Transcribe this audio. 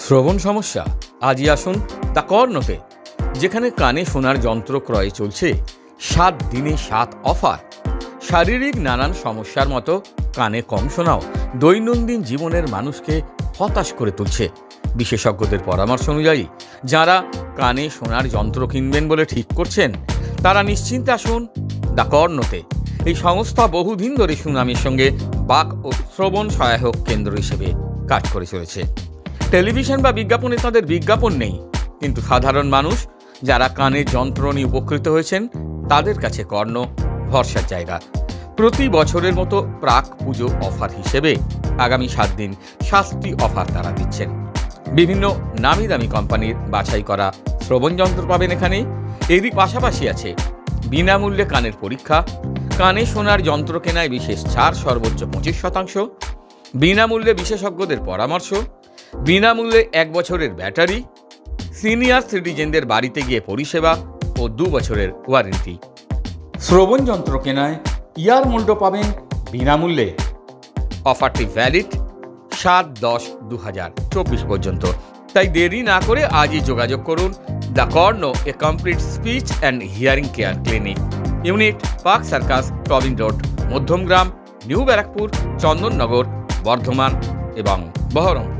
শ্রবণ সমস্যা? আজই আসুন দ্য কর্ণতে, যেখানে কানে শোনার যন্ত্র ক্রয়ে চলছে 7 দিনে 7 অফার। শারীরিক নানান সমস্যার মতো কানে কম শোনাও দৈনন্দিন জীবনের মানুষকে হতাশ করে তুলছে। বিশেষজ্ঞদের পরামর্শ অনুযায়ী যারা কানে শোনার যন্ত্র কিনবেন বলে ঠিক করছেন, তারা নিশ্চিন্তে আসুন দ্য কর্ণতে। এই সংস্থা বহুদিন ধরে সুনামের সঙ্গে বাক ও শ্রবণ সহায়ক কেন্দ্র হিসেবে কাজ করে চলেছে। টেলিভিশন বা বিজ্ঞাপনে তাদের বিজ্ঞাপন নেই, কিন্তু সাধারণ মানুষ যারা কানের যন্ত্র নিয়ে উপকৃত হয়েছেন তাদের কাছে কর্ণ ভরসার জায়গা। প্রতি বছরের মতো প্রাক পুজো অফার হিসেবে আগামী 7 দিন 7টি অফার তারা দিচ্ছেন। বিভিন্ন নামি দামি কোম্পানির বাছাই করা শ্রবণ যন্ত্র পাবেন এখানে। এরই পাশাপাশি আছে বিনামূল্যে কানের পরীক্ষা, কানে শোনার যন্ত্র কেনায় বিশেষ ছাড় সর্বোচ্চ 25%, বিনামূল্যে বিশেষজ্ঞদের পরামর্শ, বিনামূল্যে 1 বছরের ব্যাটারি, সিনিয়র সিটিজেনদের বাড়িতে গিয়ে পরিষেবা ও 2 বছরের ওয়ারেন্টি। শ্রবণ যন্ত্র কেনায় ইয়ার মোল্ডও পাবেন বিনামূল্যে। অফারটি ভ্যালিড 7/10/2024 পর্যন্ত। তাই দেরি না করে আজই যোগাযোগ করুন the Karna, A complete speech and hearing care clinic, unit park circus, Tobin road, Madhyamgram, new Barrackpore, Chandannagar, Bardhaman এবং বহরমপুর।